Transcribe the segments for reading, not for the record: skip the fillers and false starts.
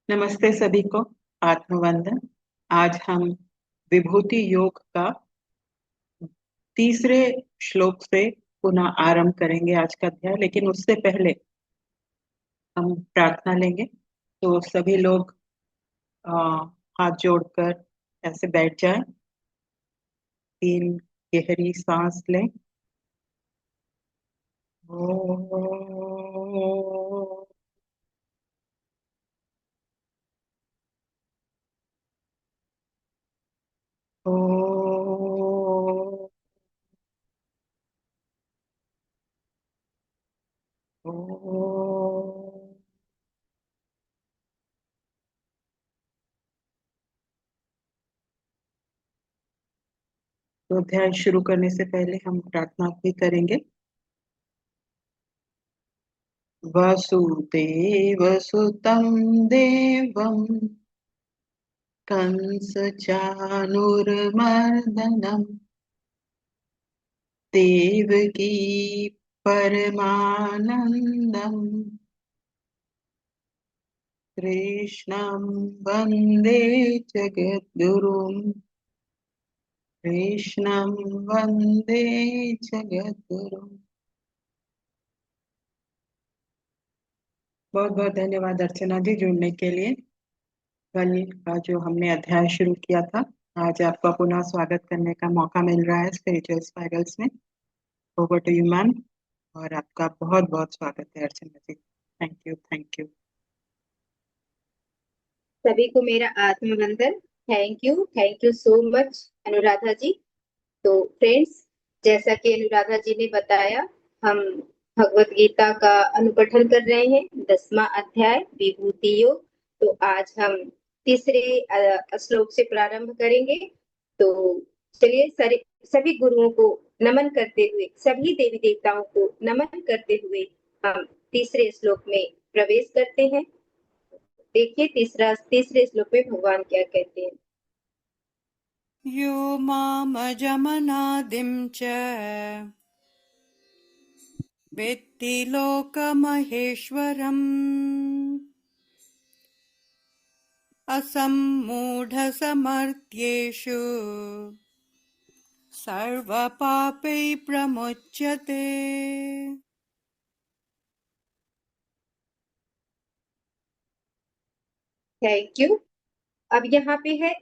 नमस्ते सभी को। आत्मवंदन। आज हम विभूति योग का तीसरे श्लोक से पुनः आरंभ करेंगे आज का अध्याय, लेकिन उससे पहले हम प्रार्थना लेंगे। तो सभी लोग अ, हाथ जोड़कर ऐसे बैठ जाएं, 3 गहरी सांस लें। ओ, ओ, ओ, तो अध्याय शुरू करने से पहले हम प्रार्थना भी करेंगे। वसुदेवसुतं देवं कंसचाणूरमर्दनं देवकी परमानन्दं कृष्णं वन्दे जगद्गुरुं। कृष्णं वन्दे जगद्गुरुम्। बहुत बहुत धन्यवाद अर्चना जी जुड़ने के लिए। कल का जो हमने अध्याय शुरू किया था, आज आपका पुनः स्वागत करने का मौका मिल रहा है स्पिरिचुअल स्पाइरल्स में। Over to you ma'am. और आपका बहुत बहुत स्वागत है Archana ji. Thank you, thank you. सभी को मेरा आत्मवंदन। Thank you so much Anuradha ji. तो फ्रेंड्स, जैसा कि अनुराधा जी ने बताया, हम भगवत गीता का अनुपठन कर रहे हैं, 10वां अध्याय विभूति योग। तो आज हम तीसरे श्लोक से प्रारंभ करेंगे। तो चलिए सभी गुरुओं को नमन करते हुए, सभी देवी देवताओं को नमन करते हुए हम तीसरे श्लोक में प्रवेश करते हैं। देखिए तीसरे श्लोक में भगवान क्या कहते हैं। यो मामजमनादिं च वेत्ति लोकमहेश्वरम् असम्मूढसमर्थ्येषु सर्वपापै प्रमुच्यते। Thank you. अब यहाँ पे है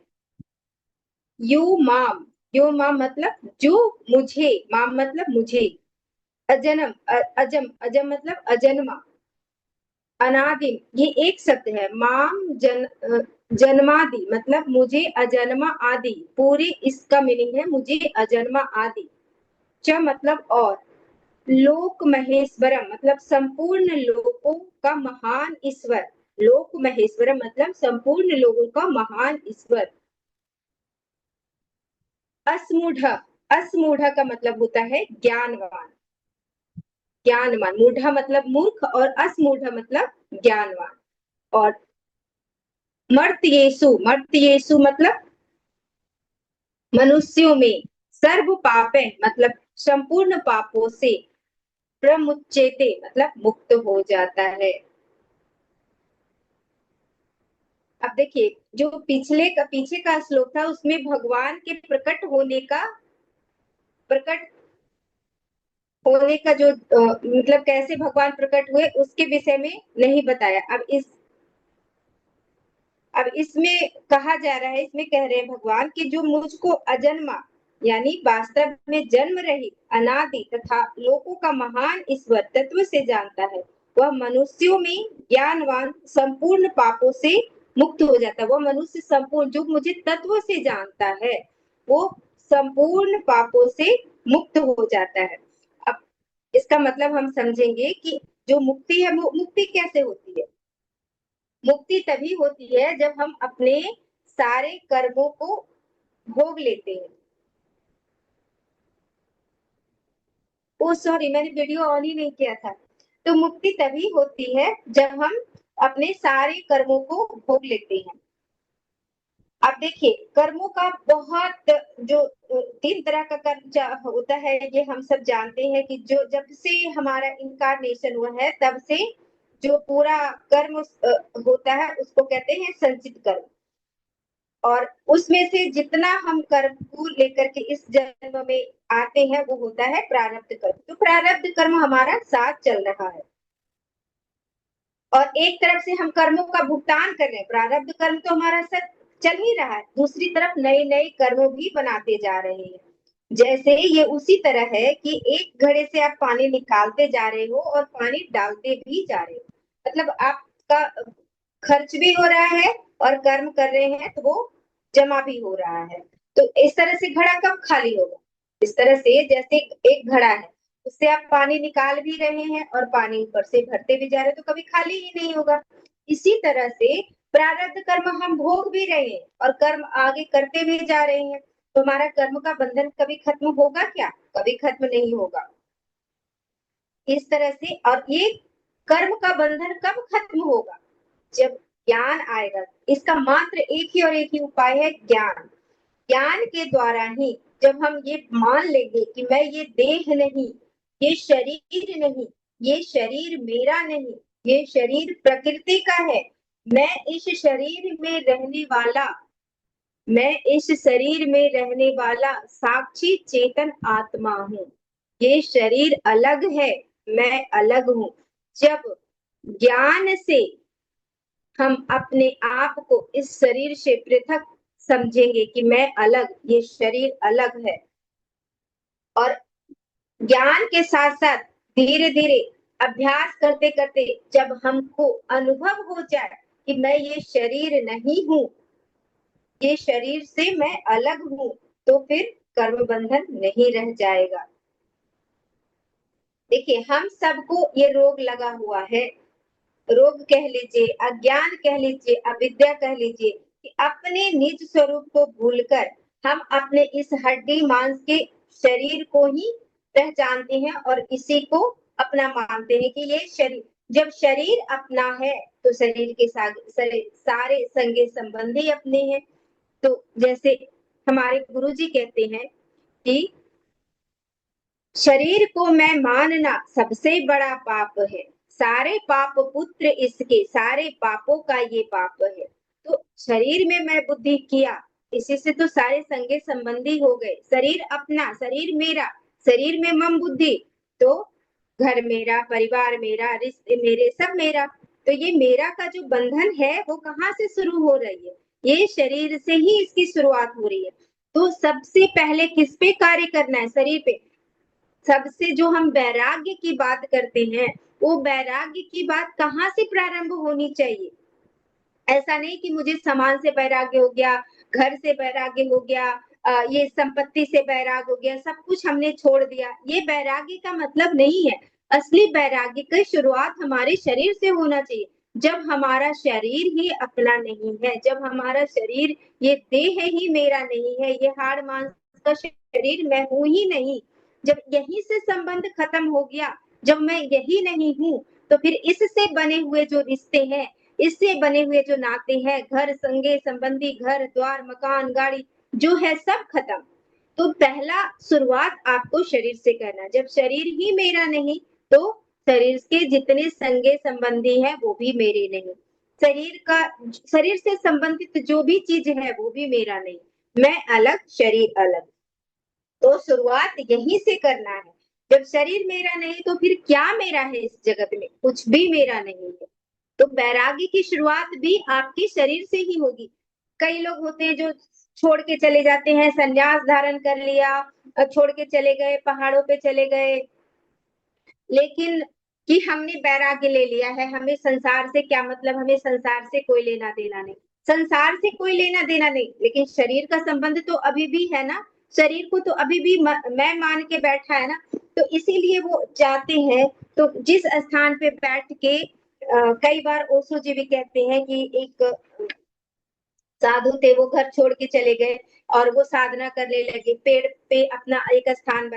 यो माम। यो माम मतलब जो मुझे, माम मतलब मुझे, अजनम अजम, अजम मतलब अजन्मा, अनादिम ये एक शब्द है। माम जन्मादि मतलब मुझे अजन्मा आदि, पूरी इसका मीनिंग है मुझे अजन्मा आदि। च मतलब और, लोक महेश्वरम मतलब संपूर्ण लोकों का महान ईश्वर। लोक महेश्वरम मतलब संपूर्ण लोगों का महान ईश्वर। असमूढ़, असमूढ़ का मतलब होता है ज्ञानवान, ज्ञानवान। मूढ़ मतलब मूर्ख और असमूढ़ मतलब ज्ञानवान। और मर्त्येषु मतलब मनुष्यों में, सर्व पापे मतलब संपूर्ण पापों से, प्रमुच्यते मतलब मुक्त हो जाता है। अब देखिए, जो पीछे का श्लोक था उसमें भगवान के प्रकट होने का जो मतलब कैसे भगवान प्रकट हुए उसके विषय में नहीं बताया। अब इसमें कहा जा रहा है, इसमें कह रहे हैं भगवान कि जो मुझको अजन्मा यानी वास्तव में जन्म रहित, अनादि तथा लोकों का महान ईश्वर तत्व से जानता है, वह मनुष्यों में ज्ञानवान, संपूर्ण पापों से मुक्त हो जाता है। वह मनुष्य संपूर्ण जो मुझे तत्व से जानता है, वो संपूर्ण पापों से मुक्त हो जाता है। अब इसका मतलब हम समझेंगे कि जो मुक्ति है वो मुक्ति कैसे होती है। मुक्ति तभी होती है जब हम अपने सारे कर्मों को भोग लेते हैं। ओ सॉरी, मैंने वीडियो ऑन ही नहीं किया था। तो मुक्ति तभी होती है जब हम अपने सारे कर्मों को भोग लेते हैं। अब देखिए, कर्मों का बहुत जो 3 तरह का कर्म होता है, ये हम सब जानते हैं कि जो जब से हमारा इनकारनेशन हुआ है तब से जो पूरा कर्म होता है उसको कहते हैं संचित कर्म। और उसमें से जितना हम कर्म को लेकर के इस जन्म में आते हैं वो होता है प्रारब्ध कर्म। तो प्रारब्ध कर्म हमारा साथ चल रहा है और एक तरफ से हम कर्मों का भुगतान कर रहे हैं, प्रारब्ध कर्म तो हमारा साथ चल ही रहा है, दूसरी तरफ नए नए कर्म भी बनाते जा रहे हैं। जैसे ये उसी तरह है कि एक घड़े से आप पानी निकालते जा रहे हो और पानी डालते भी जा रहे हो, मतलब आपका खर्च भी हो रहा है और कर्म कर रहे हैं तो वो जमा भी हो रहा है। तो इस तरह से घड़ा कब खाली होगा? इस तरह से जैसे एक घड़ा है उससे आप पानी निकाल भी रहे हैं और पानी ऊपर से भरते भी जा रहे हैं तो कभी खाली ही नहीं होगा। इसी तरह से प्रारब्ध कर्म हम भोग भी रहे हैं और कर्म आगे करते भी जा रहे हैं, तो हमारा कर्म का बंधन कभी खत्म होगा क्या? कभी खत्म नहीं होगा। इस तरह से और ये कर्म का बंधन कब खत्म होगा? जब ज्ञान आएगा। इसका मात्र एक ही और एक ही उपाय है, ज्ञान। ज्ञान के द्वारा ही जब हम ये मान लेंगे कि मैं ये देह नहीं, ये शरीर नहीं, ये शरीर मेरा नहीं, ये शरीर प्रकृति का है, मैं इस शरीर में रहने वाला, मैं इस शरीर में रहने वाला साक्षी चेतन आत्मा हूँ। ये शरीर अलग है, मैं अलग हूँ। जब ज्ञान से हम अपने आप को इस शरीर से पृथक समझेंगे कि मैं अलग, ये शरीर अलग है, और ज्ञान के साथ साथ धीरे धीरे अभ्यास करते करते जब हमको अनुभव हो जाए कि मैं ये शरीर नहीं हूँ, ये शरीर से मैं अलग हूँ, तो फिर कर्म बंधन नहीं रह जाएगा। देखिए हम सबको ये रोग लगा हुआ है, रोग कह लीजिए, अज्ञान कह लीजिए, अविद्या कह लीजिए, कि अपने निज स्वरूप को भूलकर हम अपने इस हड्डी मांस के शरीर को ही पहचानते हैं और इसी को अपना मानते हैं कि ये शरीर। जब शरीर अपना है तो शरीर के सारे संगे संबंधी अपने हैं। तो जैसे हमारे गुरुजी कहते हैं कि शरीर को मैं मानना सबसे बड़ा पाप है, सारे पाप पुत्र इसके, सारे पापों का ये पाप है। तो शरीर में मैं बुद्धि किया, इसी से तो सारे संगे संबंधी हो गए। शरीर अपना, शरीर मेरा, शरीर में मम बुद्धि, तो घर मेरा, परिवार मेरा, रिश्ते मेरे, सब मेरा। तो ये मेरा का जो बंधन है वो कहाँ से शुरू हो रही है? ये शरीर से ही इसकी शुरुआत हो रही है। तो सबसे पहले किस पे कार्य करना है? शरीर पे। सबसे जो हम वैराग्य की बात करते हैं, वो वैराग्य की बात कहाँ से प्रारंभ होनी चाहिए? ऐसा नहीं कि मुझे सामान से वैराग्य हो गया, घर से वैराग्य हो गया, ये संपत्ति से वैराग्य हो गया, सब कुछ हमने छोड़ दिया, ये वैराग्य का मतलब नहीं है। असली वैराग्य की शुरुआत हमारे शरीर से होना चाहिए। जब हमारा शरीर ही अपना नहीं है, जब हमारा शरीर, ये देह ही मेरा नहीं है, ये हाड़ मांस का शरीर मैं हूं ही नहीं, जब यहीं से संबंध खत्म हो गया, जब मैं यही नहीं हूँ, तो फिर इससे बने हुए जो रिश्ते हैं, इससे बने हुए जो नाते हैं, घर संगे संबंधी, घर द्वार मकान गाड़ी जो है सब खत्म। तो पहला शुरुआत आपको शरीर से करना। जब शरीर ही मेरा नहीं तो शरीर के जितने संगे संबंधी हैं वो भी मेरे नहीं, शरीर का, शरीर से संबंधित जो भी चीज है वो भी मेरा नहीं, मैं अलग शरीर अलग। तो शुरुआत यहीं से करना है। जब शरीर मेरा नहीं तो फिर क्या मेरा है इस जगत में? कुछ भी मेरा नहीं है। तो वैराग्य की शुरुआत भी आपके शरीर से ही होगी। कई लोग होते हैं जो छोड़ के चले जाते हैं, संन्यास धारण कर लिया, छोड़ के चले गए, पहाड़ों पे चले गए, लेकिन कि हमने वैराग्य ले लिया है, हमें संसार से क्या मतलब, हमें संसार से कोई लेना देना नहीं। संसार से कोई लेना देना नहीं, लेकिन शरीर का संबंध तो अभी भी है ना, शरीर को तो अभी भी मैं मान के बैठा है ना। तो इसीलिए वो जाते हैं। तो जिस स्थान पे बैठ के कई बार ओशो जी भी कहते हैं कि एक साधु थे, वो घर छोड़ के चले गए और वो साधना करने लगे, पेड़ पे अपना एक स्थान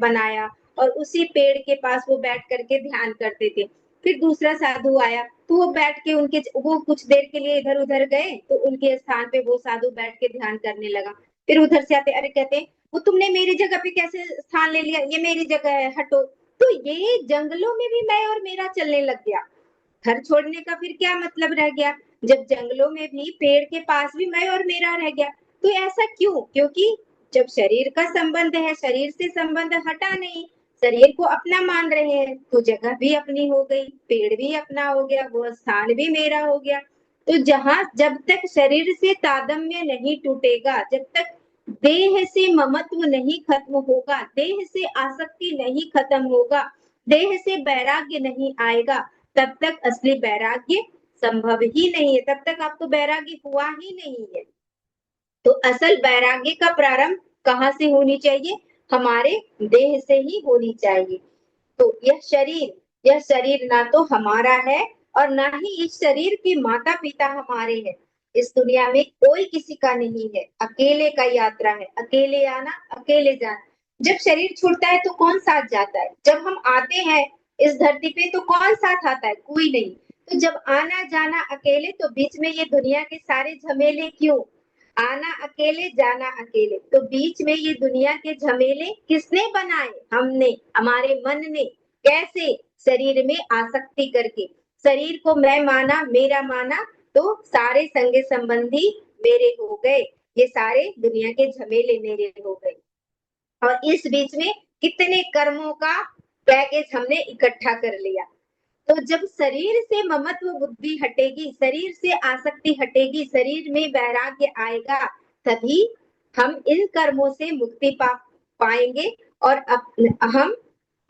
बनाया और उसी पेड़ के पास वो बैठ करके ध्यान करते थे। फिर दूसरा साधु आया तो वो बैठ के वो कुछ देर के लिए इधर उधर गए तो उनके स्थान पे वो साधु बैठ के ध्यान करने लगा। फिर उधर से आते, अरे कहते वो तुमने मेरी जगह पे कैसे स्थान ले लिया, ये मेरी जगह है, हटो। तो ये जंगलों में भी मैं और मेरा चलने लग गया। घर छोड़ने का फिर क्या मतलब रह गया? जब जंगलों में भी पेड़ के पास भी मैं और मेरा रह गया। तो ऐसा क्यों? क्योंकि जब शरीर का संबंध है, शरीर से संबंध हटा नहीं, शरीर को अपना मान रहे हैं, तो जगह भी अपनी हो गई, पेड़ भी अपना हो गया, वो स्थान भी मेरा हो गया। तो जहां जब तक शरीर से तादात्म्य नहीं टूटेगा, जब तक देह से ममत्व नहीं खत्म होगा, देह से आसक्ति नहीं खत्म होगा, देह से वैराग्य नहीं आएगा, तब तक असली वैराग्य संभव ही नहीं है, तब तक आपको वैराग्य हुआ ही नहीं है। तो असल वैराग्य का प्रारंभ कहाँ से होनी चाहिए? हमारे देह से ही होनी चाहिए। तो यह शरीर ना तो हमारा है और ना ही इस शरीर के माता पिता हमारे हैं। इस दुनिया में कोई किसी का नहीं है, अकेले का यात्रा है, अकेले आना अकेले जाना। जब शरीर छूटता है तो कौन साथ जाता है? जब हम आते हैं इस धरती पे तो कौन साथ आता है? कोई नहीं। तो जब आना जाना अकेले, तो बीच में ये दुनिया के सारे झमेले क्यों? आना अकेले जाना अकेले, तो बीच में ये दुनिया के झमेले किसने बनाए? हमने, हमारे मन ने। कैसे? शरीर में आसक्ति करके। शरीर को मैं माना, मेरा माना, तो सारे संगे संबंधी मेरे हो गए, ये सारे दुनिया के झमेले मेरे हो गए। और इस बीच में कितने कर्मों का पैकेज हमने इकट्ठा कर लिया। तो जब शरीर से ममत्व बुद्धि हटेगी, शरीर से आसक्ति हटेगी, शरीर में वैराग्य आएगा, तभी हम इन कर्मों से मुक्ति पाएंगे और हम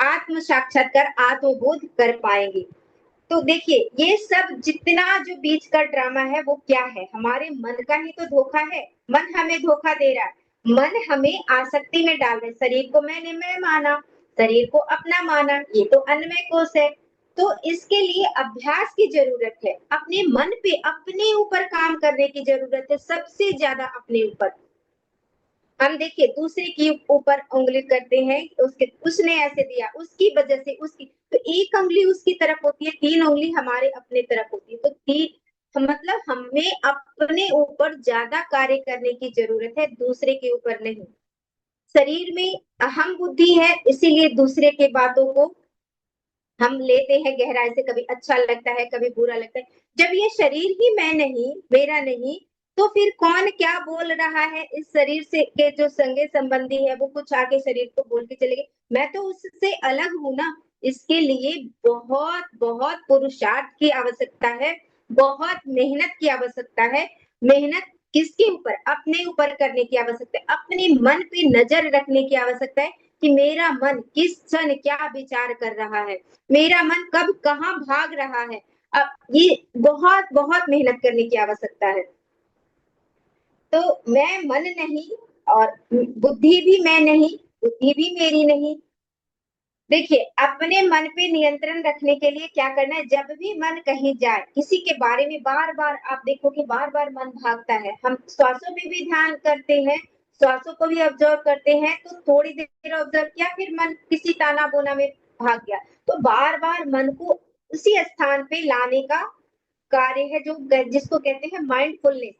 आत्म साक्षात्कार, आत्मबोध कर पाएंगे। तो देखिए, ये सब जितना जो बीच का ड्रामा है वो क्या है? हमारे मन का ही तो धोखा है। मन हमें धोखा दे रहा है, मन हमें आसक्ति में डाल रहा है। शरीर को मैंने मैं माना, शरीर को अपना माना, ये तो अन्नमय कोश है। तो इसके लिए अभ्यास की जरूरत है, अपने मन पे, अपने ऊपर काम करने की जरूरत है, सबसे ज्यादा अपने ऊपर। हम देखिए दूसरे के ऊपर उंगली करते हैं, उसके उसने ऐसे दिया, उसकी वजह से, उसकी, तो एक उंगली उसकी तरफ होती है, 3 उंगली हमारे अपने तरफ होती है। तो 3 मतलब हमें अपने ऊपर ज्यादा कार्य करने की जरूरत है, दूसरे के ऊपर नहीं। शरीर में अहम बुद्धि है, इसीलिए दूसरे के बातों को हम लेते हैं गहराई से, कभी अच्छा लगता है, कभी बुरा लगता है। जब ये शरीर ही मैं नहीं, मेरा नहीं, तो फिर कौन क्या बोल रहा है? इस शरीर से के जो संगे संबंधी है वो कुछ आके शरीर को बोल के चले गए, मैं तो उससे अलग हूं ना। इसके लिए बहुत बहुत पुरुषार्थ की आवश्यकता है, बहुत मेहनत की आवश्यकता है। मेहनत किसके ऊपर? अपने ऊपर करने की आवश्यकता है, अपने मन पे नजर रखने की आवश्यकता है कि मेरा मन किस क्षण क्या विचार कर रहा है, मेरा मन कब कहाँ भाग रहा है। अब ये बहुत बहुत मेहनत करने की आवश्यकता है। तो मैं मन नहीं और बुद्धि भी मैं नहीं, बुद्धि भी मेरी नहीं। देखिए, अपने मन पे नियंत्रण रखने के लिए क्या करना है? जब भी मन कहीं जाए, किसी के बारे में बार बार आप देखो कि बार बार मन भागता है, हम श्वासों में भी ध्यान करते हैं, श्वासों को भी ऑब्जर्व करते हैं, तो थोड़ी देर ऑब्जर्व किया, फिर मन किसी ताना बोना में भाग गया। तो बार बार मन को उसी स्थान पे लाने का कार्य है, जो जिसको कहते हैं माइंडफुलनेस।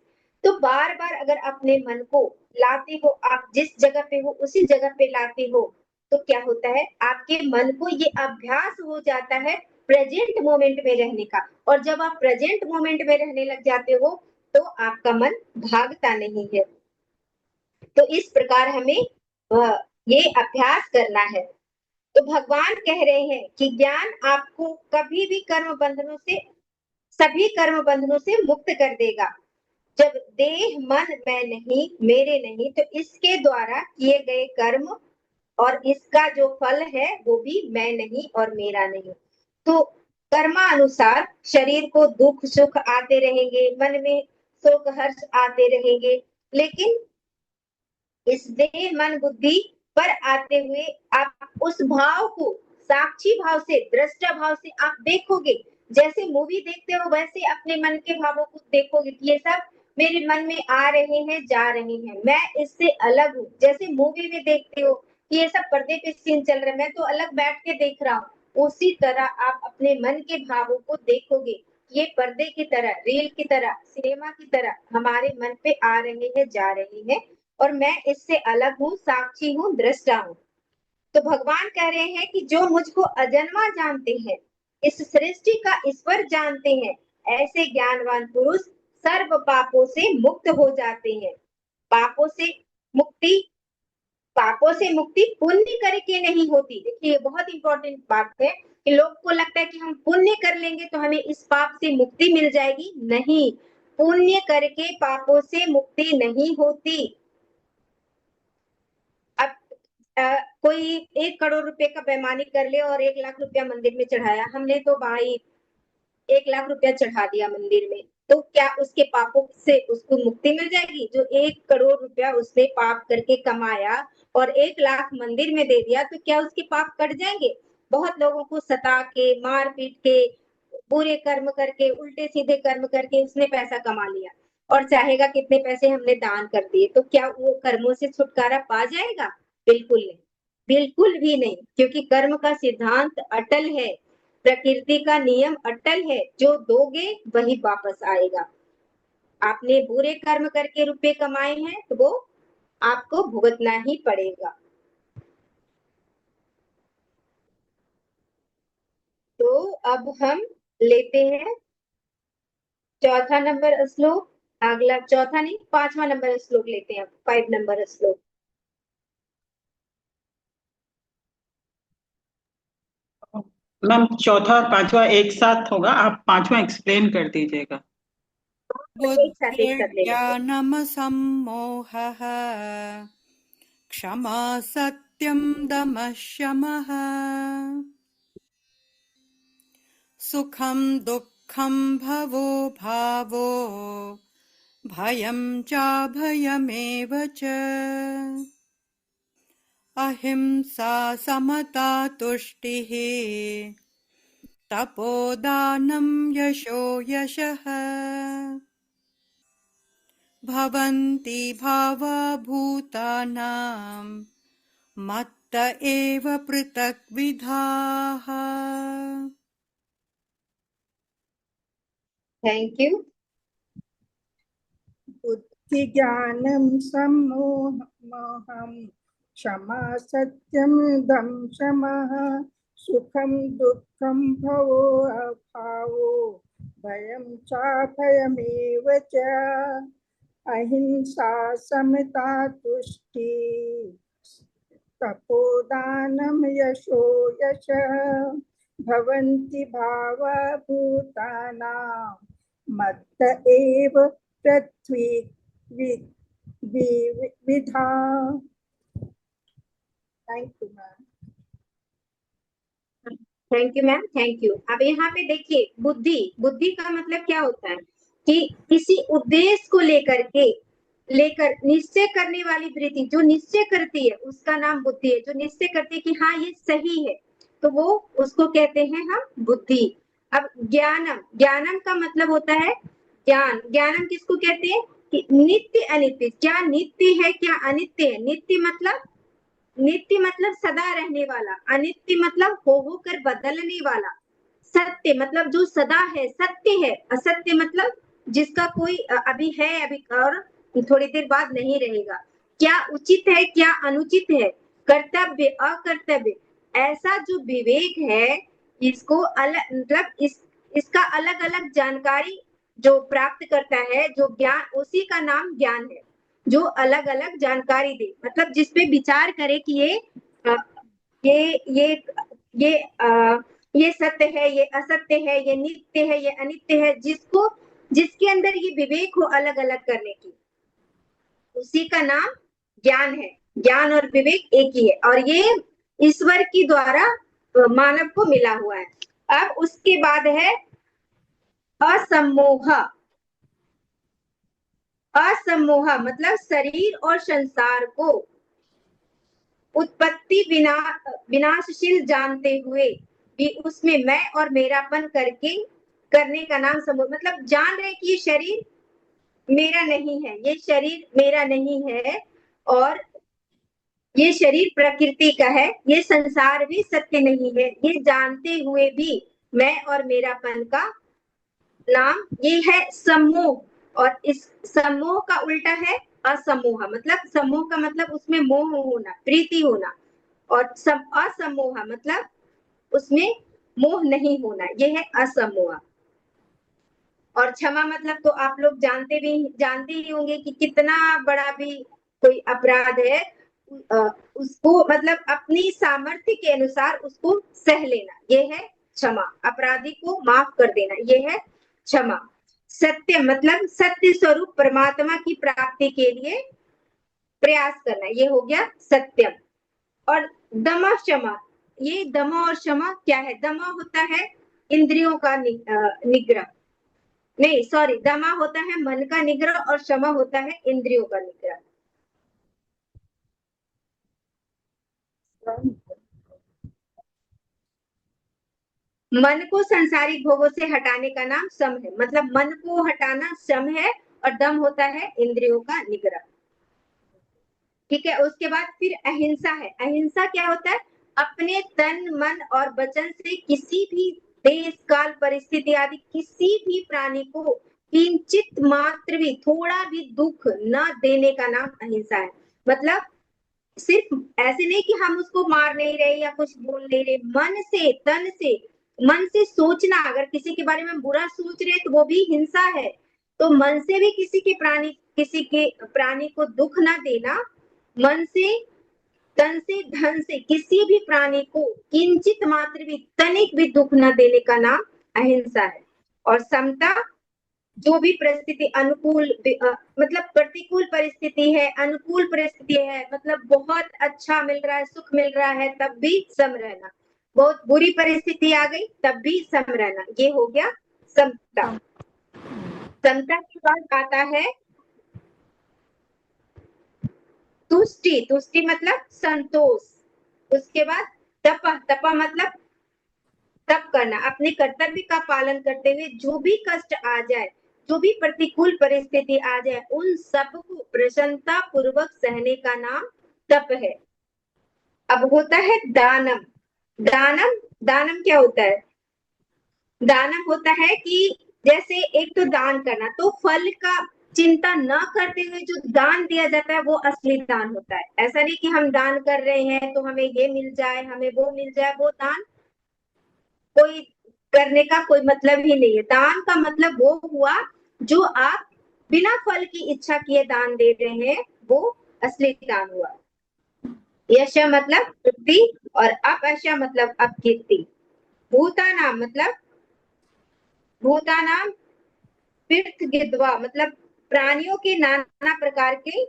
तो बार बार अगर अपने मन को लाते हो, आप जिस जगह पे हो उसी जगह पे लाते हो, तो क्या होता है? आपके मन को ये अभ्यास हो जाता है प्रेजेंट मोमेंट में रहने का। और जब आप प्रेजेंट मोमेंट में रहने लग जाते हो, तो आपका मन भागता नहीं है। तो इस प्रकार हमें ये अभ्यास करना है। तो भगवान कह रहे हैं कि ज्ञान आपको कभी भी कर्म बंधनों से, सभी कर्म बंधनों से मुक्त कर देगा। जब देह मन मैं नहीं, मेरे नहीं, तो इसके द्वारा किए गए कर्म और इसका जो फल है वो भी मैं नहीं और मेरा नहीं। तो कर्मानुसार शरीर को दुख सुख आते रहेंगे, मन में शोक हर्ष आते रहेंगे, लेकिन इस देह मन बुद्धि पर आते हुए आप उस भाव को साक्षी भाव से, दृष्टा भाव से आप देखोगे। जैसे मूवी देखते हो वैसे अपने मन के भावों को देखोगे कि ये सब मेरे मन में आ रहे हैं, जा रहे हैं, मैं इससे अलग हूँ। जैसे मूवी में देखते हो कि ये सब पर्दे पे सीन चल रहा है, मैं तो अलग बैठ के देख रहा हूँ, उसी तरह आप अपने मन के भावों को देखोगे। ये पर्दे की तरह, रील की तरह, सिनेमा की तरह हमारे मन पे आ रहे हैं, जा रहे हैं, और मैं इससे अलग हूँ, साक्षी हूँ, दृष्टा हूँ। तो भगवान कह रहे हैं कि जो मुझको अजन्मा जानते हैं, इस सृष्टि का ईश्वर जानते हैं, ऐसे ज्ञानवान पुरुष सर्व पापों से मुक्त हो जाते हैं। पापों से मुक्ति पापों से मुक्ति पुण्य करके नहीं होती। देखिए बहुत इंपॉर्टेंट बात है कि लोग को लगता है कि हम पुण्य कर लेंगे तो हमें इस पाप से मुक्ति मिल जाएगी। नहीं, पुण्य करके पापों से मुक्ति नहीं होती। अब कोई 1 करोड़ रुपए का बेईमानी कर ले और 1 लाख रुपया मंदिर में चढ़ाया, हमने तो भाई 1 लाख रुपया चढ़ा दिया मंदिर में, तो क्या उसके पापों से उसको मुक्ति मिल जाएगी? जो 1 करोड़ रुपया उसने पाप करके कमाया और 1 लाख मंदिर में दे दिया, तो क्या उसके पाप कट जाएंगे? बहुत लोगों को सता के, मार पीट के, बुरे कर्म करके, उल्टे सीधे कर्म करके उसने पैसा कमा लिया और चाहेगा कितने पैसे हमने दान कर दिए, तो क्या वो कर्मों से छुटकारा पा जाएगा? बिल्कुल नहीं, बिल्कुल भी नहीं, क्योंकि कर्म का सिद्धांत अटल है, प्रकृति का नियम अटल है, जो दोगे वही वापस आएगा। आपने बुरे कर्म करके रुपए कमाए हैं तो वो आपको भुगतना ही पड़ेगा। तो अब हम लेते हैं चौथा नंबर श्लोक, अगला चौथा नहीं 5वां नंबर श्लोक लेते हैं, 5 नंबर श्लोक। मैम चौथा और पांचवा एक साथ होगा, आप पांचवा एक्सप्लेन कर दीजिएगा। एक साथ ले लेते हैं। बुद्धिर्ज्ञानमसम्मोहः क्षमा सत्यं दमः शमः सुखं दुःखं भवो भावो भयं चाभयमेव च अहिंसा समता तुष्टिः तपोदानं यशो यशः भवन्ति भावा भूतानां मत्त एव पृथक्विधाः। Thank you. बुद्धि ज्ञानं सम्मोहं क्षमा सत्यं दम शमः सुखं दुःखं भवो अभावो भयं चाभयमेव च अहिंसा समता तुष्टि तपोदानं यशो यशः भवन्ति भावा भूतानां मत्त एव पृथ्वी विधा। Thank you ma'am. Thank you ma'am, thank you. अब यहाँ पे देखिए, बुद्धि, बुद्धि का मतलब क्या होता है कि किसी उद्देश्य को लेकर निश्चय करने वाली वृत्ति, जो निश्चय करती है उसका नाम बुद्धि है। जो निश्चय करती है कि हाँ ये सही है, तो वो उसको कहते हैं हम बुद्धि। अब ज्ञानम, ज्ञानम का मतलब होता है ज्ञान। ज्ञानम किसको कहते हैं कि नित्य अनित्य, क्या नित्य है क्या अनित्य है। नित्य मतलब सदा रहने वाला, अनित्य मतलब हो कर बदलने वाला। सत्य मतलब जो सदा है, सत्य है। असत्य मतलब जिसका कोई अभी है अभी और थोड़ी देर बाद नहीं रहेगा। क्या उचित है क्या अनुचित है, कर्तव्य अकर्तव्य, ऐसा जो विवेक है, इसको अलग मतलब इसका अलग अलग जानकारी जो प्राप्त करता है, जो ज्ञान, उसी का नाम ज्ञान है। जो अलग अलग जानकारी दे, मतलब जिसपे विचार करे कि ये सत्य है, ये असत्य है, ये नित्य है, ये अनित्य है, जिसके अंदर ये विवेक हो अलग अलग करने की, उसी का नाम ज्ञान है। ज्ञान और विवेक एक ही है और ये ईश्वर की द्वारा मानव को मिला हुआ है। अब उसके बाद है असम्मोह। असम्मोह मतलब शरीर और संसार को उत्पत्ति विनाशशील जानते हुए भी उसमें मैं और मेरापन करने का नाम सम्मोह। मतलब जान रहे कि ये शरीर मेरा नहीं है, ये शरीर मेरा नहीं है और ये शरीर प्रकृति का है, ये संसार भी सत्य नहीं है, ये जानते हुए भी मैं और मेरापन का नाम ये है सम्मोह। और इस सम्मोह का उल्टा है असमोह। मतलब सम्मोह का मतलब उसमें मोह होना, प्रीति होना, और असमोह मतलब उसमें मोह नहीं होना, ये है असमोह। और क्षमा मतलब तो आप लोग जानते ही होंगे कि कितना बड़ा भी कोई अपराध है, उसको मतलब अपनी सामर्थ्य के अनुसार उसको सह लेना, ये है क्षमा। अपराधी को माफ कर देना, ये है क्षमा। सत्य मतलब सत्य स्वरूप परमात्मा की प्राप्ति के लिए प्रयास करना, ये हो गया सत्यम। और दमा क्षमा, ये दमा और क्षमा क्या है? दमा होता है इंद्रियों का निग्रह, नहीं सॉरी, दमा होता है मन का निग्रह और क्षमा होता है इंद्रियों का निग्रह। मन को संसारिक भोगों से हटाने का नाम सम है, मतलब मन को हटाना सम है, और दम होता है इंद्रियों का निग्रह। ठीक है, उसके बाद फिर अहिंसा है। अहिंसा क्या होता है? अपने तन मन और वचन से किसी भी देश काल परिस्थिति आदि किसी भी प्राणी को किंचित मात्र भी थोड़ा भी दुख न देने का नाम अहिंसा है। मतलब सिर्फ ऐसे नहीं कि हम उसको मार नहीं रहे या कुछ बोल नहीं रहे, मन से तन से मन से सोचना, अगर किसी के बारे में बुरा सोच रहे तो वो भी हिंसा है। तो मन से भी किसी के प्राणी को दुख ना देना, मन से तन से धन से किसी भी प्राणी को किंचित मात्र भी तनिक भी दुख न देने का नाम अहिंसा है। और समता, जो भी परिस्थिति अनुकूल मतलब प्रतिकूल परिस्थिति है, अनुकूल परिस्थिति है, मतलब बहुत अच्छा मिल रहा है, सुख मिल रहा है, तब भी सम रहना। बहुत बुरी परिस्थिति आ गई तब भी सम रहना, ये हो गया समता। समता के बाद आता है तुष्टि। तुष्टि मतलब संतोष। उसके बाद तपा। तपा मतलब तप करना, अपने कर्तव्य का पालन करते हुए जो भी कष्ट आ जाए, जो भी प्रतिकूल परिस्थिति आ जाए, उन सबको प्रसन्नता पूर्वक सहने का नाम तप है। अब होता है दानम। दानम दानम क्या होता है? दानम होता है कि जैसे एक तो दान करना, तो फल का चिंता न करते हुए जो दान दिया जाता है वो असली दान होता है। ऐसा नहीं कि हम दान कर रहे हैं तो हमें ये मिल जाए, हमें वो मिल जाए, वो दान कोई करने का कोई मतलब ही नहीं है। दान का मतलब वो हुआ जो आप बिना फल की इच्छा किए दान दे रहे हैं, वो असली दान हुआ। यश मतलब तृप्ति और अपयश मतलब अपकीर्ति। भूतानाम मतलब भूतानाम तीर्थ गिद्वा मतलब प्राणियों के नाना प्रकार के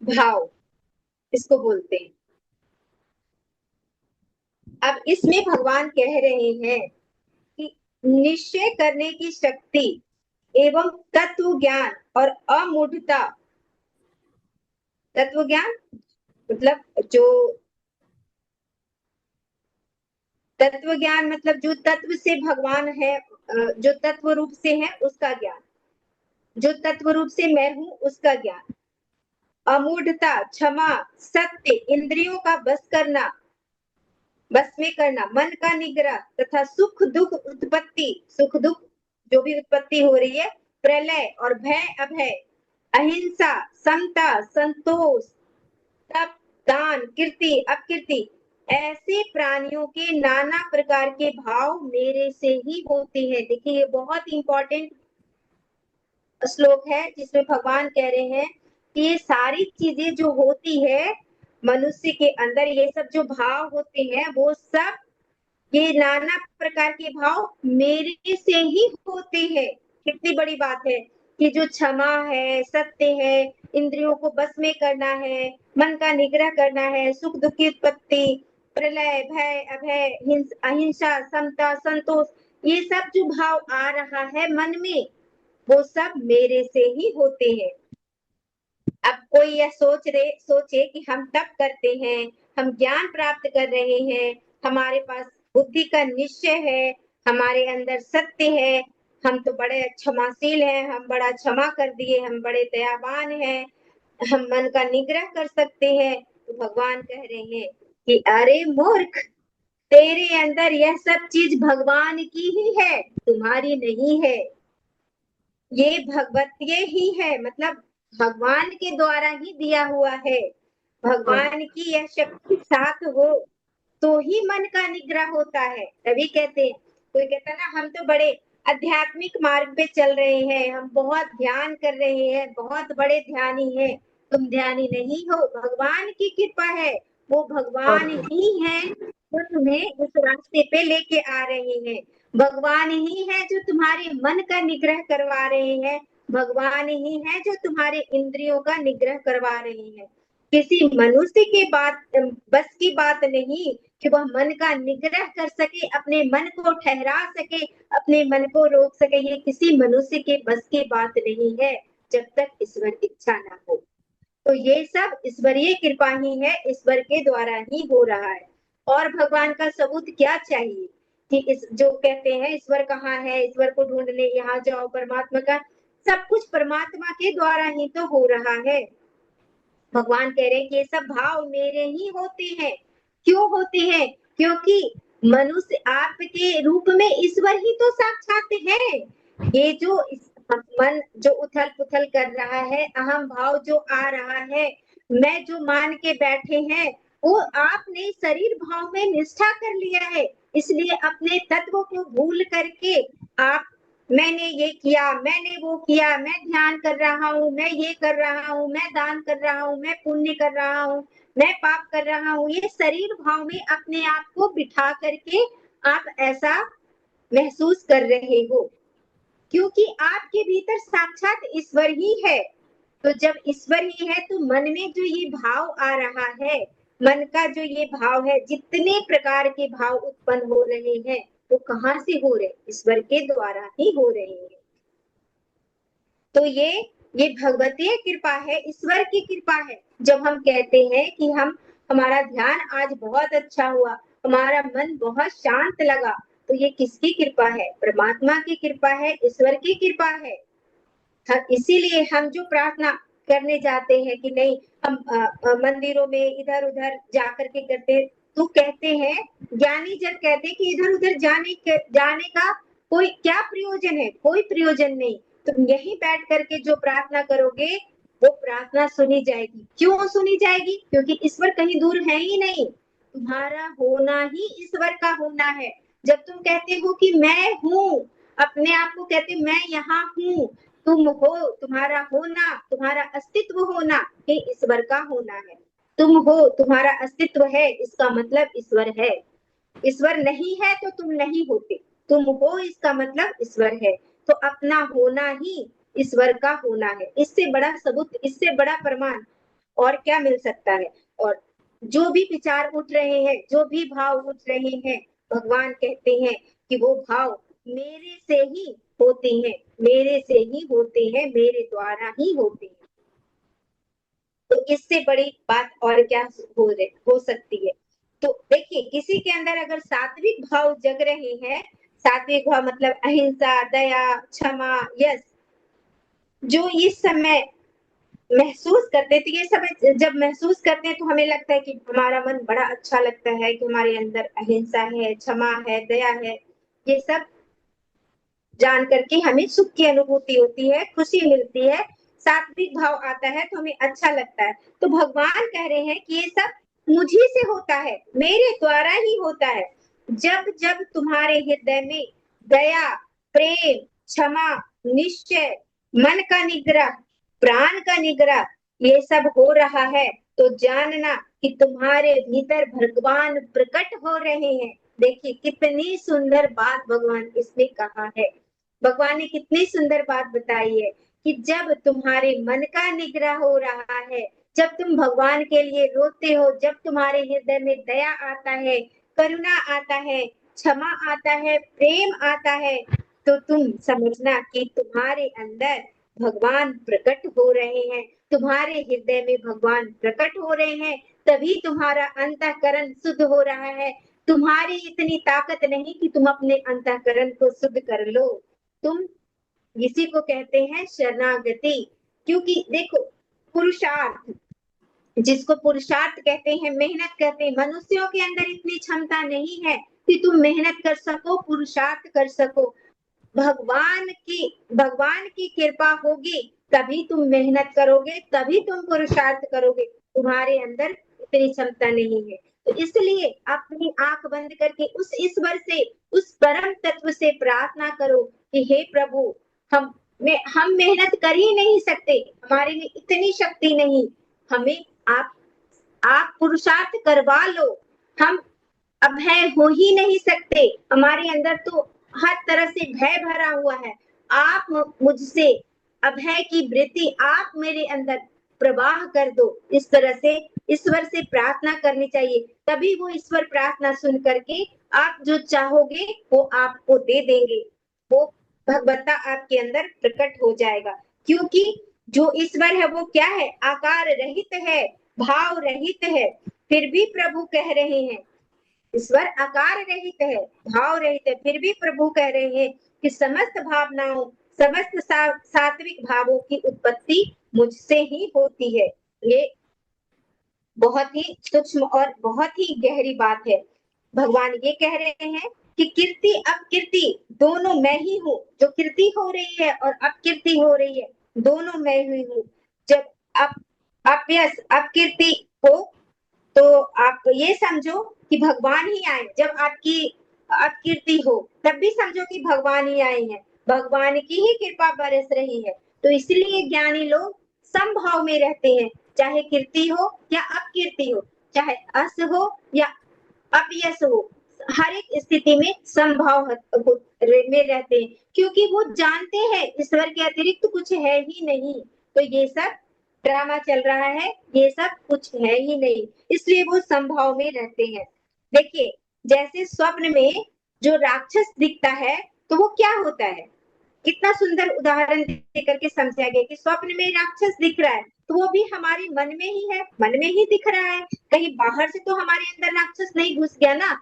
भाव, इसको बोलते हैं। अब इसमें भगवान कह रहे हैं कि निश्चय करने की शक्ति एवं तत्व ज्ञान और अमूढ़ता। तत्व ज्ञान मतलब जो तत्व से भगवान है, जो तत्व रूप से है उसका ज्ञान, जो तत्व रूप से मैं हूं उसका ज्ञान। अमूढ़ता क्षमा, सत्य, इंद्रियों का बस में करना, मन का निग्रह तथा सुख दुख उत्पत्ति, सुख दुख जो भी उत्पत्ति हो रही है, प्रलय और भय अभय, अहिंसा, समता, संतोष, तप, दान, कीर्ति, अपकीर्ति, ऐसे प्राणियों के नाना प्रकार के भाव मेरे से ही होते हैं। देखिए ये बहुत इंपॉर्टेंट श्लोक है जिसमें भगवान कह रहे हैं कि ये सारी चीजें जो होती है मनुष्य के अंदर, ये सब जो भाव होते हैं वो सब, ये नाना प्रकार के भाव मेरे से ही होते हैं। कितनी बड़ी बात है कि जो क्षमा है, सत्य है, इंद्रियों को बस में करना है, मन का निग्रह करना है, सुख दुख की उत्पत्ति, प्रलय, भय, अभय, अहिंसा, समता, संतोष, ये सब जो भाव आ रहा है मन में वो सब मेरे से ही होते हैं। अब कोई यह सोचे कि हम तप करते हैं, हम ज्ञान प्राप्त कर रहे हैं, हमारे पास बुद्धि का निश्चय है, हमारे अंदर सत्य है, हम तो बड़े क्षमाशील हैं, हम बड़ा क्षमा कर दिए, हम बड़े दयावान हैं, हम मन का निग्रह कर सकते हैं। तो भगवान कह रहे हैं कि अरे मूर्ख, तेरे अंदर यह सब चीज भगवान की ही है, तुम्हारी नहीं है। ये भगवतीय ही है, मतलब भगवान के द्वारा ही दिया हुआ है। भगवान की यह शक्ति साथ हो तो ही मन का निग्रह होता है। तभी कहते हैं, कोई कहता है ना हम तो बड़े आध्यात्मिक मार्ग पे चल रहे हैं, हम बहुत ध्यान कर रहे हैं, बहुत बड़े ध्यानी हैं। तुम ध्यानी नहीं हो, भगवान की कृपा है। वो भगवान ही है जो तुम्हें उस रास्ते पे लेके आ रहे हैं। भगवान ही है जो तुम्हारे मन का निग्रह करवा रहे हैं। भगवान ही है जो तुम्हारे इंद्रियों का निग्रह करवा रहे हैं। किसी मनुष्य के बात बस की बात नहीं कि वह मन का निग्रह कर सके, अपने मन को ठहरा सके, अपने मन को रोक सके। ये किसी मनुष्य के बस की बात नहीं है जब तक ईश्वर इच्छा ना हो। तो ये सब ईश्वरीय कृपा ही है, ईश्वर के द्वारा ही हो रहा है। और भगवान का सबूत क्या चाहिए कि इस जो कहते हैं ईश्वर कहाँ है, ईश्वर को ढूंढने यहाँ जाओ, परमात्मा का सब कुछ परमात्मा के द्वारा ही तो हो रहा है। भगवान कह रहे हैं कि ये सब भाव मेरे ही होते हैं। क्यों होते हैं? क्योंकि मनुष्य आपके रूप में ईश्वर ही तो साक्षात है। ये जो मन जो उथल पुथल कर रहा है, अहम भाव जो आ रहा है, मैं जो मान के बैठे हैं, वो आपने शरीर भाव में निष्ठा कर लिया है। इसलिए अपने तत्व को भूल करके आप मैंने ये किया, मैंने वो किया, मैं ध्यान कर रहा हूँ, मैं ये कर रहा हूँ, मैं दान कर रहा हूँ, मैं पुण्य कर रहा हूँ, मैं पाप कर रहा हूँ। ये शरीर भाव में अपने आप को बिठा करके आप ऐसा महसूस कर रहे हो, क्योंकि आपके भीतर साक्षात ईश्वर ही है। तो जब ईश्वर ही है तो मन में जो ये भाव आ रहा है, मन का जो ये भाव है, जितने प्रकार के भाव उत्पन्न हो रहे हैं, वो कहाँ से हो रहे? ईश्वर के द्वारा ही हो रहे हैं। तो ये भगवतीय कृपा है, ईश्वर की कृपा है। जब हम कहते हैं कि हमारा ध्यान आज बहुत अच्छा हुआ, हमारा मन बहुत शांत लगा, तो ये किसकी कृपा है? परमात्मा की कृपा है, ईश्वर की कृपा है। इसीलिए हम जो प्रार्थना करने जाते हैं कि नहीं, हम मंदिरों में इधर उधर जाकर के करते, तो कहते हैं ज्ञानी जब कहते हैं कि इधर उधर जाने का कोई क्या प्रयोजन है? कोई प्रयोजन नहीं। तुम यहीं बैठ करके जो प्रार्थना करोगे वो प्रार्थना सुनी जाएगी। क्यों सुनी जाएगी? क्योंकि ईश्वर कहीं दूर है ही नहीं, तुम्हारा होना ही ईश्वर का होना है। जब तुम कहते हो कि मैं हूँ, अपने आप को कहते मैं यहाँ हूँ, तुम हो, तुम्हारा होना, तुम्हारा अस्तित्व होना ये ईश्वर का होना है। तुम हो, तुम्हारा अस्तित्व है, इसका मतलब ईश्वर है। ईश्वर नहीं है तो तुम नहीं होते, तुम हो इसका मतलब ईश्वर है। तो अपना होना ही ईश्वर का होना है। इससे बड़ा सबूत, इससे बड़ा प्रमाण और क्या मिल सकता है? और जो भी विचार उठ रहे हैं, जो भी भाव उठ रहे हैं, भगवान कहते हैं कि वो भाव मेरे से ही होते हैं, मेरे से ही होते हैं, मेरे द्वारा ही होते हैं। तो इससे बड़ी बात और क्या हो सकती है? तो देखिए, किसी के अंदर अगर सात्विक भाव जग रहे हैं, सात्विक भाव मतलब अहिंसा, दया, क्षमा, यश, जो इस समय महसूस करते हैं, तो ये सब जब महसूस करते हैं तो हमें लगता है कि हमारा मन बड़ा अच्छा लगता है कि हमारे अंदर अहिंसा है, क्षमा है, दया है। ये सब जान करके हमें सुख की अनुभूति होती है, खुशी मिलती है, सात्विक भाव आता है तो हमें अच्छा लगता है। तो भगवान कह रहे हैं कि ये सब मुझी से होता है, मेरे द्वारा ही होता है। जब जब तुम्हारे हृदय में दया, प्रेम, क्षमा, निश्चय, मन का निग्रह, प्राण का निग्रह, ये सब हो रहा है, तो जानना कि तुम्हारे भीतर भगवान प्रकट हो रहे हैं। देखिए कितनी सुंदर बात भगवान इसमें कहा है। भगवान ने कितनी सुंदर बात बताई है कि जब तुम्हारे मन का निग्रह हो रहा है, जब तुम भगवान के लिए रोते हो, जब तुम्हारे हृदय में दया आता है, करुणा आता है, क्षमा आता है, प्रेम आता है, तो तुम समझना कि तुम्हारे अंदर भगवान प्रकट हो रहे हैं, तुम्हारे हृदय में भगवान प्रकट हो रहे हैं। तभी तुम्हारा अंतःकरण शुद्ध हो रहा है। तुम्हारी इतनी ताकत नहीं कि तुम अपने अंतःकरण को शुद्ध कर लो। तुम इसी को कहते हैं शरणागति। क्योंकि देखो, पुरुषार्थ, जिसको पुरुषार्थ कहते हैं, मेहनत कहते हैं, मनुष्यों के अंदर इतनी क्षमता नहीं है कि तुम मेहनत कर सको, पुरुषार्थ कर सको। भगवान की कृपा होगी तभी तुम मेहनत करोगे, तभी तुम पुरुषार्थ करोगे। तुम्हारे अंदर इतनी क्षमता नहीं है। तो इसलिए अपनी आंख बंद करके उस ईश्वर से, उस परम तत्व से प्रार्थना करो कि हे प्रभु, हम मेहनत कर ही नहीं सकते, हमारे में इतनी शक्ति नहीं, हमें आप पुरुषार्थ करवा लो, हम अभय हो ही नहीं सकते, हमारे अंदर तो हर तरह से भय भरा हुआ है, आप मुझसे अभय की वृत्ति आप मेरे अंदर प्रवाह कर दो। इस तरह से ईश्वर से प्रार्थना करनी चाहिए, तभी वो ईश्वर प्रार्थना सुन करके आप जो चाहोगे वो आपको दे देंगे, वो भगवत्ता आपके अंदर प्रकट हो जाएगा। क्योंकि जो ईश्वर है वो क्या है, आकार रहित है, भाव रहित है, फिर भी प्रभु कह रहे हैं, ईश्वर आकार रहित है, भाव रहित है, फिर भी प्रभु कह रहे हैं कि समस्त भावनाओं, समस्त सात्विक भावों की उत्पत्ति मुझसे ही होती है। ये बहुत ही सूक्ष्म और बहुत ही गहरी बात है। भगवान ये कह रहे हैं कि कीर्ति अपकीर्ति दोनों मैं ही हूँ, जो कीर्ति हो रही है और अपकीर्ति हो रही है दोनों मैं ही हूँ। जब अपयश अपकीर्ति हो तो आप ये समझो कि भगवान ही आए, जब आपकी अपकीर्ति हो तब भी समझो कि भगवान ही आए हैं, भगवान की ही कृपा बरस रही है। तो इसलिए ज्ञानी लोग समभाव में रहते हैं, चाहे कीर्ति हो या अपकीर्ति हो, चाहे अस हो या अपयश हो, हर एक स्थिति में समभाव में रहते हैं, क्योंकि वो जानते हैं ईश्वर के अतिरिक्त कुछ है ही नहीं। तो ये सब ड्रामा चल रहा है, ये सब कुछ है ही नहीं, इसलिए वो समभाव में रहते हैं। देखिए, जैसे स्वप्न में जो राक्षस दिखता है तो वो क्या होता है, कितना सुंदर उदाहरण दे करके समझाया गया कि स्वप्न में राक्षस दिख रहा है तो वो भी हमारे मन में ही है, मन में ही दिख रहा है, कहीं बाहर से तो हमारे अंदर राक्षस नहीं घुस गया ना।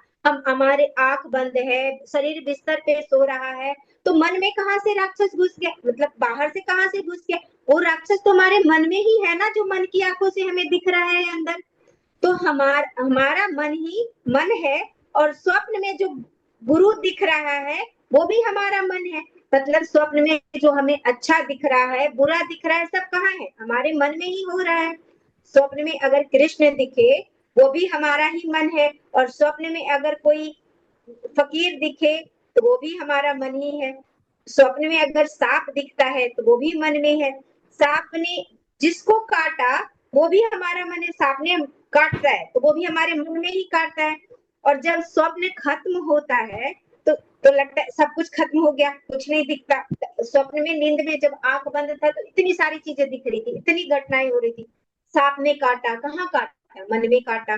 हमारे आंख बंद है, शरीर बिस्तर पे सो रहा है, तो मन में कहाँ से राक्षस घुस गया, मतलब बाहर से कहाँ से घुस गया, वो राक्षस तो हमारे मन में ही है ना, जो मन की आंखों से हमें दिख रहा है अंदर। तो हमारा मन ही मन है, और स्वप्न में जो गुरु दिख रहा है वो भी हमारा मन है। मतलब स्वप्न में जो हमें अच्छा दिख रहा है, बुरा दिख रहा है, सब कहाँ है, हमारे मन में ही हो रहा है। स्वप्न में अगर कृष्ण दिखे वो भी हमारा ही मन है, और स्वप्न में अगर कोई फकीर दिखे तो वो भी हमारा मन ही है। स्वप्न में अगर सांप दिखता है तो वो भी मन में है। सांप ने जिसको काटा वो भी हमारा मन है, सांप ने काटता है तो वो भी हमारे मन में ही काटता है। और जब स्वप्न खत्म होता है तो लगता है सब कुछ खत्म हो गया, कुछ नहीं दिखता। स्वप्न में, नींद में जब आंख बंद था तो इतनी सारी चीजें दिख रही थी, इतनी घटनाएं हो रही थी। सांप ने काटा, कहाँ काटा, मन में काटा।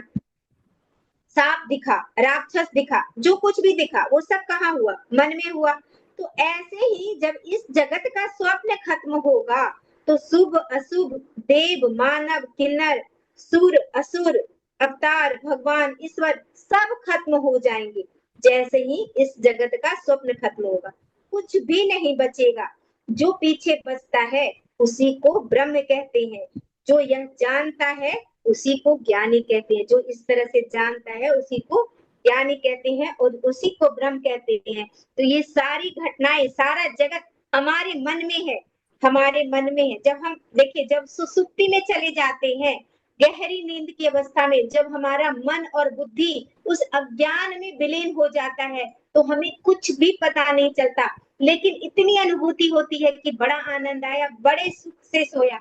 सांप दिखा, राक्षस दिखा, जो कुछ भी दिखा वो सब कहाँ हुआ, मन में हुआ। तो ऐसे ही जब इस जगत का स्वप्न खत्म होगा तो शुभ अशुभ, देव मानव किन्नर, सुर असुर, अवतार भगवान ईश्वर सब खत्म हो जाएंगे। जैसे ही इस जगत का स्वप्न खत्म होगा कुछ भी नहीं बचेगा, जो पीछे बचता है उसी को ब्रह्म कहते हैं। जो यह जानता है उसी को ज्ञानी कहते हैं, जो इस तरह से जानता है उसी को ज्ञानी कहते हैं और उसी को ब्रह्म कहते हैं। तो ये सारी घटनाएं, सारा जगत हमारे मन में है, हमारे मन में है। जब हम देखिए, जब सुसुप्ति में चले जाते हैं, गहरी नींद की अवस्था में, जब हमारा मन और बुद्धि उस अज्ञान में विलीन हो जाता है तो हमें कुछ भी पता नहीं चलता, लेकिन इतनी अनुभूति होती है कि बड़ा आनंद आया, बड़े सुख से सोया।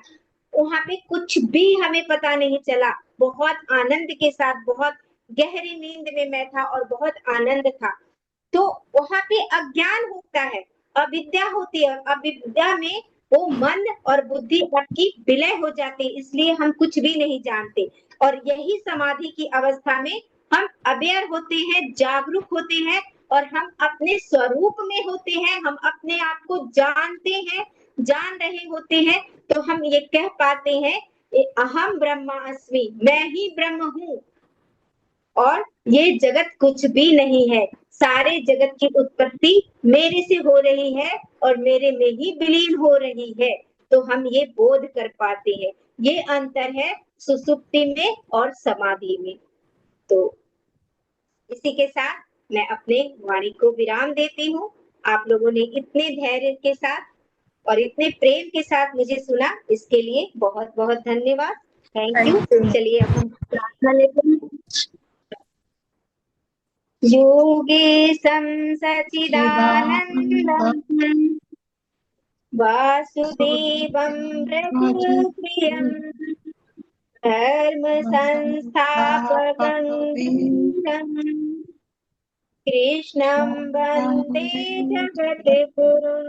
वहां पे कुछ भी हमें पता नहीं चला, बहुत आनंद के साथ, बहुत गहरी नींद में मैं था और बहुत आनंद था। तो वहां पे अज्ञान होता है, अविद्या होती है, अविद्या में वो मन और बुद्धि आपकी विलय हो जाती है, इसलिए हम कुछ भी नहीं जानते। और यही समाधि की अवस्था में हम अवेयर होते हैं, जागरूक होते हैं, और हम अपने स्वरूप में होते हैं, हम अपने आप को जानते हैं, जान रहे होते हैं। तो हम ये कह पाते हैं अहम ब्रह्मास्मि, मैं ही ब्रह्म हूँ और ये जगत कुछ भी नहीं है, सारे जगत की उत्पत्ति मेरे से हो रही है और मेरे में ही विलीन हो रही है। तो हम ये बोध कर पाते हैं, ये अंतर है सुसुप्ति में और समाधि में। तो इसी के साथ मैं अपने वाणी को विराम देती हूँ। आप लोगों ने इतने धैर्य के साथ और इतने प्रेम के साथ मुझे सुना, इसके लिए बहुत बहुत धन्यवाद। Thank you. चलिए अब हम प्रार्थना लेते हैं। योगेशं सच्चिदानन्दं वासुदेवं रघुप्रियं धर्म संस्थापकं कृष्णं वन्दे जगद्गुरुं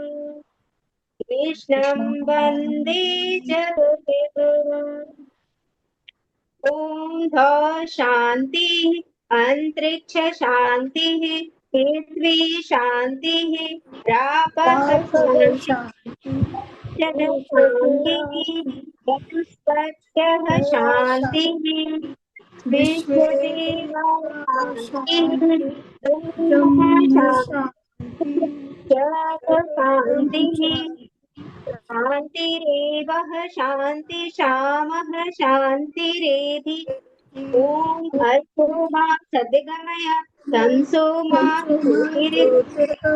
कृष्णं वन्दे जगद्गुरुम् ॐ ध शान्ति अंतरिक्ष शांति पृथ्वी शांति रापः शांति जन शांति वनस्पतयः शांति विश्वदेवा शांति ब्रह्म शांति जगत् शांति शान्तिरेवः शान्ति शामः शान्तिरेधि ॐ अस्तु मा सद्गमय तमसो मा ज्योतिर्गमय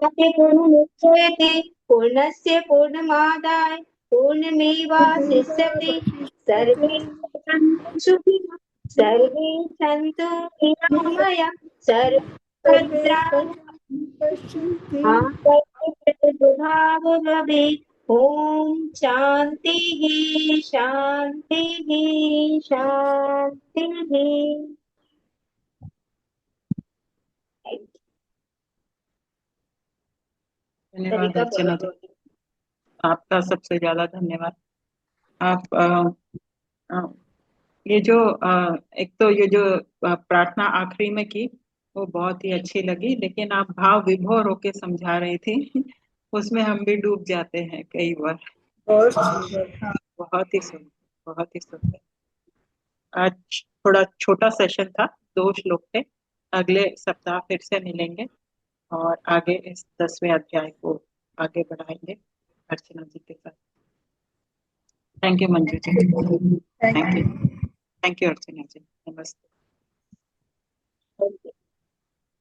पूर्णमुदच्यते पूर्णस्य पूर्णमादाय पूर्णमेवावशिष्यते सर्वे भवन्तु सुखिनः सर्वे सन्तु निरामया सर्वे भद्राणि भवेत् ॐ शान्तिः शान्तिः शान्तिः। धन्यवाद अर्चना जी, आपका सबसे ज्यादा धन्यवाद। आप ये जो एक तो ये जो प्रार्थना आखिरी में की वो बहुत ही अच्छी लगी, लेकिन आप भाव विभोर होके समझा रही थी उसमें हम भी डूब जाते हैं कई बार। बहुत सुंदर, हाँ। बहुत ही सुंदर, बहुत ही सुंदर। आज थोड़ा छोटा सेशन था, 2 श्लोक थे। अगले सप्ताह फिर से मिलेंगे और आगे इस 10वें अध्याय को आगे बढ़ाएंगे अर्चना जी के साथ। Thank you Manju ji. Thank thank you. You, thank you Archana ji. नमस्ते।